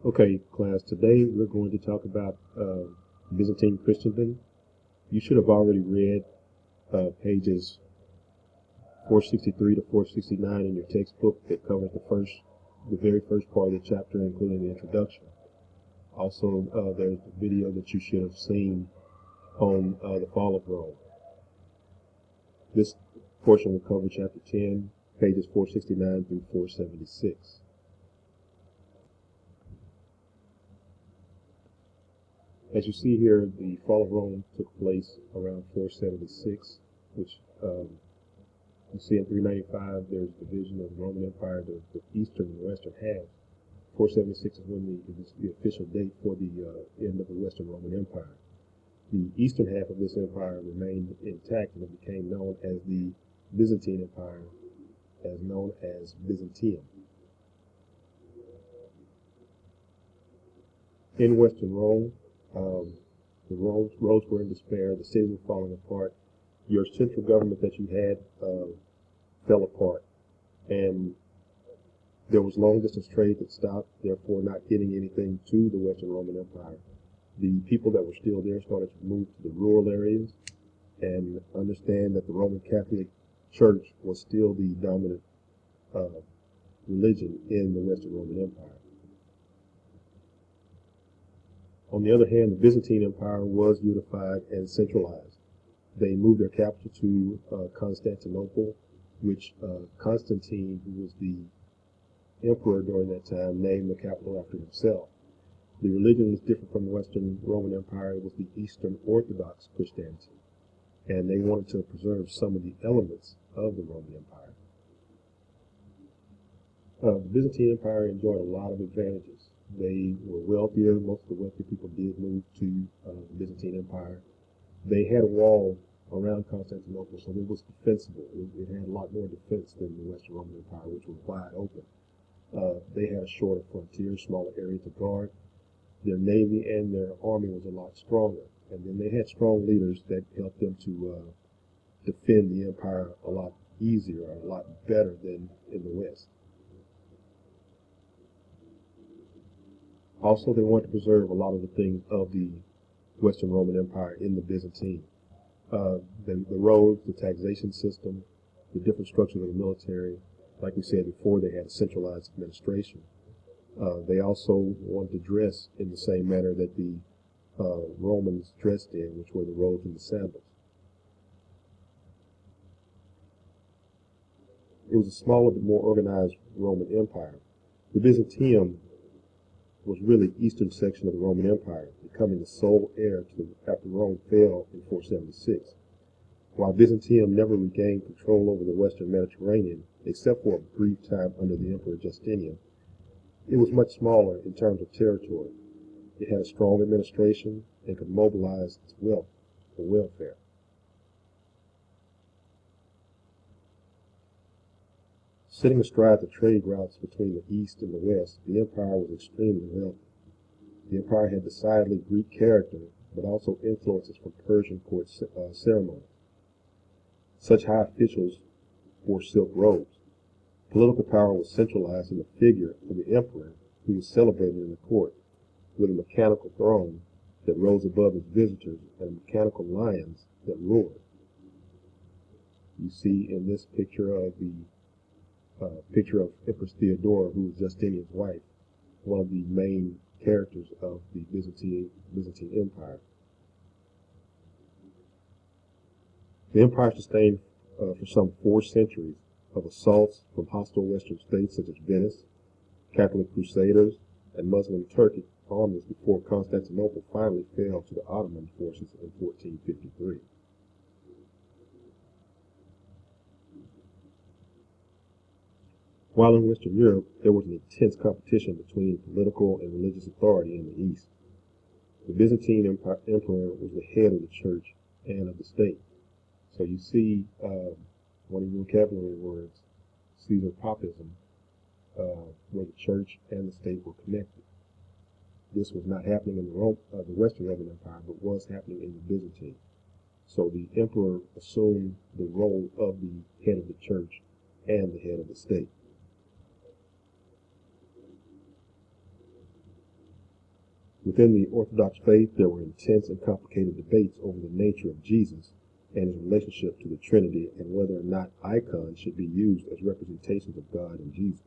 Okay, class, today we're going to talk about Byzantine Christendom. You should have already read pages 463 to 469 in your textbook that covers the very first part of the chapter, including the introduction. Also, there's the video that you should have seen on the fall of Rome. This portion will cover chapter 10, pages 469 through 476. As you see here, the fall of Rome took place around 476, which you see in 395 there's division of the Roman Empire, the eastern and western half. 476 is when the official date for the end of the Western Roman Empire. The eastern half of this empire remained intact and it became known as the Byzantine Empire, as known as Byzantium. In Western Rome, the roads were in despair, the cities were falling apart, your central government that you had fell apart, and there was long-distance trade that stopped, therefore not getting anything to the Western Roman Empire. The people that were still there started to move to the rural areas and understand that the Roman Catholic Church was still the dominant religion in the Western Roman Empire. On the other hand, the Byzantine Empire was unified and centralized. They moved their capital to Constantinople, which Constantine, who was the emperor during that time, named the capital after himself. The religion was different from the Western Roman Empire. It was the Eastern Orthodox Christianity, and they wanted to preserve some of the elements of the Roman Empire. The Byzantine Empire enjoyed a lot of advantages. They were wealthier. Most of the wealthy people did move to the Byzantine Empire. They had a wall around Constantinople, so it was defensible. It had a lot more defense than the Western Roman Empire, which was wide open. They had a shorter frontier, smaller area to guard. Their navy and their army was a lot stronger. And then they had strong leaders that helped them to defend the empire a lot easier, or a lot better than in the West. Also, they wanted to preserve a lot of the things of the Western Roman Empire in the Byzantine. The roads, the taxation system, the different structures of the military. Like we said before, they had a centralized administration. They also wanted to dress in the same manner that the Romans dressed in, which were the robes and the sandals. It was a smaller but more organized Roman Empire. The Byzantium was really the eastern section of the Roman Empire, becoming the sole heir after Rome fell in 476. While Byzantium never regained control over the western Mediterranean, except for a brief time under the Emperor Justinian, it was much smaller in terms of territory. It had a strong administration and could mobilize its wealth for welfare. Sitting astride the trade routes between the East and the West, the empire was extremely wealthy. The empire had decidedly Greek character, but also influences from Persian court ceremony. Such high officials wore silk robes. Political power was centralized in the figure of the emperor, who was celebrated in the court, with a mechanical throne that rose above his visitors and mechanical lions that roared. You see in this picture of Empress Theodora, who was Justinian's wife, one of the main characters of the Byzantine Empire. The empire sustained for some 4 centuries of assaults from hostile Western states such as Venice, Catholic Crusaders, and Muslim Turkic armies before Constantinople finally fell to the Ottoman forces in 1453. While in Western Europe, there was an intense competition between political and religious authority in the East. The Byzantine emperor was the head of the church and of the state. So you see one of your vocabulary words, Caesar Papism, where the church and the state were connected. This was not happening in the Western Roman Empire, but was happening in the Byzantine. So the emperor assumed the role of the head of the church and the head of the state. Within the Orthodox faith, there were intense and complicated debates over the nature of Jesus and his relationship to the Trinity, and whether or not icons should be used as representations of God and Jesus.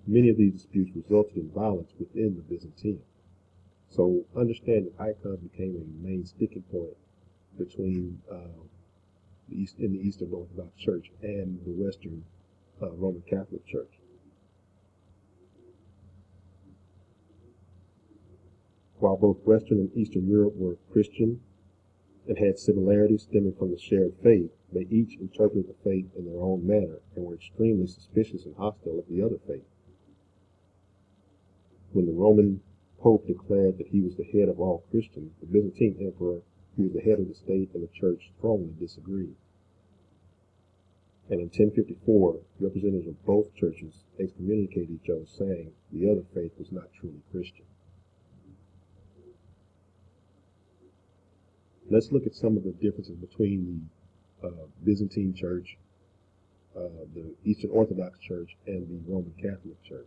Many of these disputes resulted in violence within the Byzantium. So understand that icons became a main sticking point between in the Eastern Orthodox Church and the Western Roman Catholic Church. While both Western and Eastern Europe were Christian and had similarities stemming from the shared faith, they each interpreted the faith in their own manner and were extremely suspicious and hostile of the other faith. When the Roman Pope declared that he was the head of all Christians, the Byzantine Emperor, who was the head of the state and the church, strongly disagreed. And in 1054, representatives of both churches excommunicated each other, saying the other faith was not truly Christian. Let's look at some of the differences between the Byzantine Church, the Eastern Orthodox Church, and the Roman Catholic Church.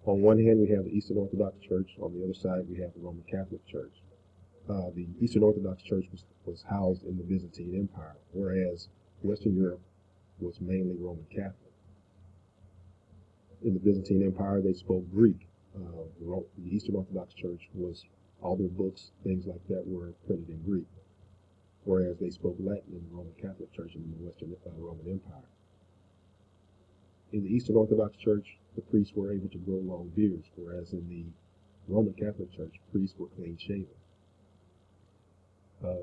On one hand, we have the Eastern Orthodox Church. On the other side, we have the Roman Catholic Church. The Eastern Orthodox Church was housed in the Byzantine Empire, whereas Western Europe was mainly Roman Catholic. In the Byzantine Empire, they spoke Greek. The Eastern Orthodox Church was, all their books, things like that, were printed in Greek, whereas they spoke Latin in the Roman Catholic Church and in the Western Roman Empire. In the Eastern Orthodox Church, the priests were able to grow long beards, whereas in the Roman Catholic Church, priests were clean-shaven.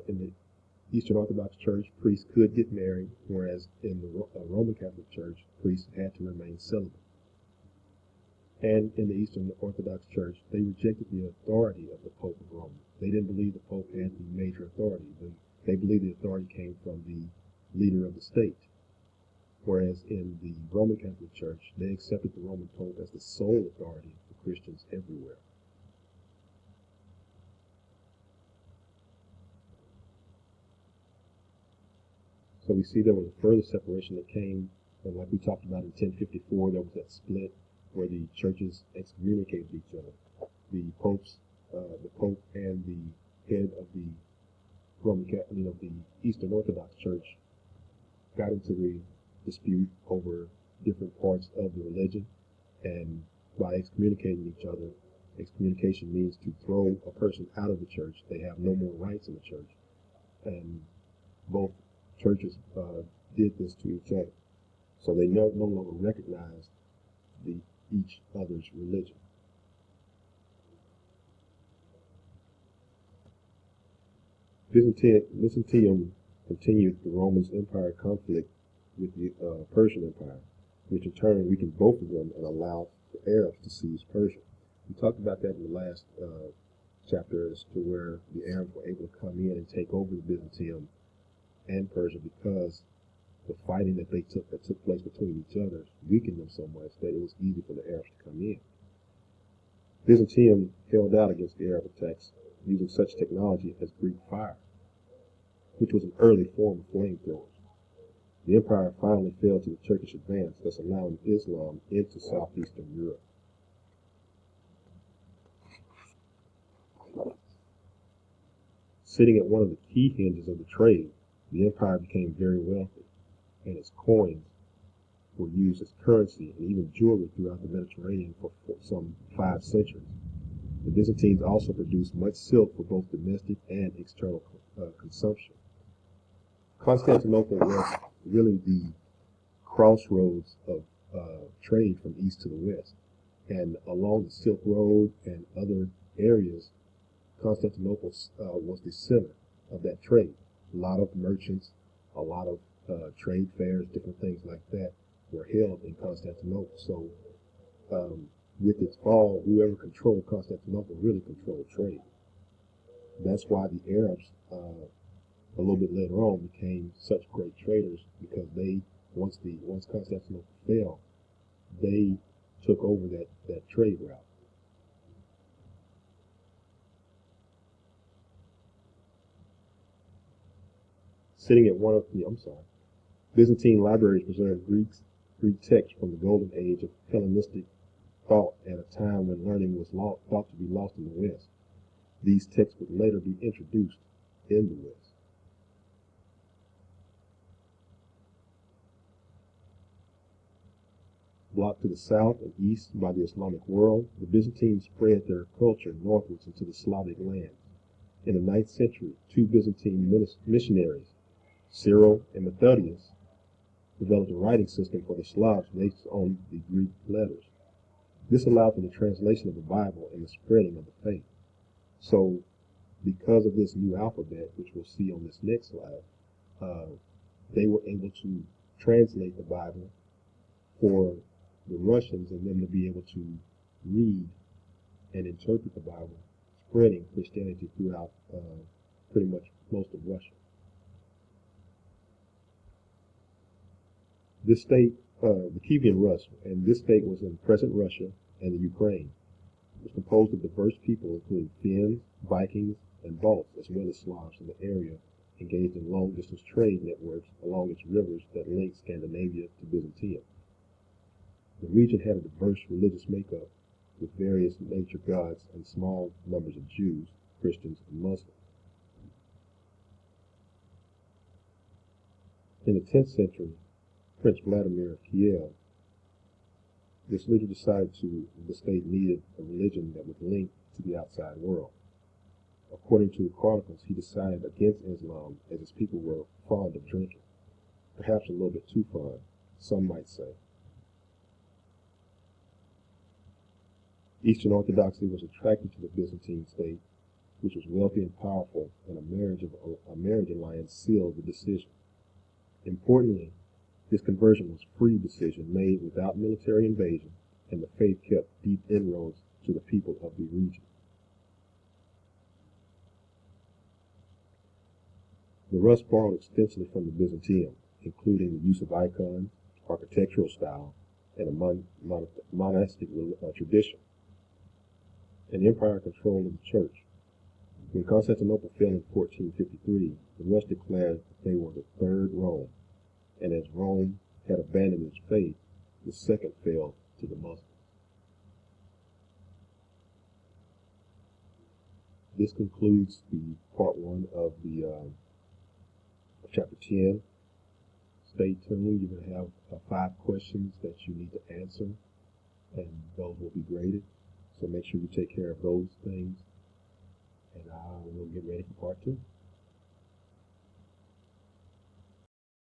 In the Eastern Orthodox Church, priests could get married, whereas in the Roman Catholic Church, priests had to remain celibate. And in the Eastern Orthodox Church, they rejected the authority of the Pope of Rome. They didn't believe the Pope had the major authority. They believed the authority came from the leader of the state. Whereas in the Roman Catholic Church, they accepted the Roman Pope as the sole authority for Christians everywhere. So we see there was a further separation that came, and like we talked about in 1054, there was that split where the churches excommunicated each other. The Pope and the head of the Roman Catholic, of the Eastern Orthodox Church, got into the dispute over different parts of the religion, and by excommunicating each other, excommunication means to throw a person out of the church. They have no more rights in the church, and both churches did this to each other, so they no longer recognized each other's religion. Byzantium continued the Roman Empire conflict with the Persian Empire, which in turn weakened both of them and allowed the Arabs to seize Persia. We talked about that in the last chapter as to where the Arabs were able to come in and take over the Byzantium and Persia because the fighting that took place between each other weakened them so much that it was easy for the Arabs to come in. Byzantium held out against the Arab attacks using such technology as Greek fire, which was an early form of flamethrowers. The empire finally fell to the Turkish advance, thus allowing Islam into southeastern Europe. Sitting at one of the key hinges of the trade, the empire became very wealthy, and its coins were used as currency and even jewelry throughout the Mediterranean for some 5 centuries. The Byzantines also produced much silk for both domestic and external consumption. Constantinople was really the crossroads of trade from east to the west, and along the Silk Road and other areas, Constantinople was the center of that trade. A lot of merchants, a lot of trade fairs, different things like that were held in Constantinople. So with its fall, whoever controlled Constantinople really controlled trade. That's why the Arabs, a little bit later on, became such great traders, because they, once Constantinople fell, they took over that trade route. Sitting at one of the, Byzantine libraries preserved Greek texts from the golden age of Hellenistic thought at a time when learning was thought to be lost in the West. These texts would later be introduced in the West. Blocked to the south and east by the Islamic world, the Byzantines spread their culture northwards into the Slavic lands. In the 9th century, two Byzantine missionaries, Cyril and Methodius, developed a writing system for the Slavs based on the Greek letters. This allowed for the translation of the Bible and the spreading of the faith. So, because of this new alphabet, which we'll see on this next slide, they were able to translate the Bible for the Russians and them to be able to read and interpret the Bible, spreading Christianity throughout pretty much most of Russia. This state, the Kievan Rus, and this state was in present Russia and the Ukraine. It was composed of diverse people, including Finns, Vikings, and Balts, as well as Slavs in the area, engaged in long-distance trade networks along its rivers that link Scandinavia to Byzantium. The region had a diverse religious makeup with various nature gods and small numbers of Jews, Christians, and Muslims. In the 10th century, Prince Vladimir of Kiev, this leader decided the state needed a religion that would link to the outside world. According to the chronicles, he decided against Islam as his people were fond of drinking, perhaps a little bit too fond, some might say. Eastern Orthodoxy was attracted to the Byzantine state, which was wealthy and powerful, and a marriage alliance sealed the decision. Importantly, this conversion was a free decision made without military invasion, and the faith kept deep inroads to the people of the region. The Rus borrowed extensively from the Byzantium, including the use of icons, architectural style, and a monastic tradition. An empire control of the church. When Constantinople fell in 1453, the Rus declared that they were the third Rome, and as Rome had abandoned its faith, the second fell to the Muslims. This concludes the part 1 of chapter 10. Stay tuned. You're going to have 5 questions that you need to answer, and those will be graded. So make sure you take care of those things, and we'll get ready for part 2.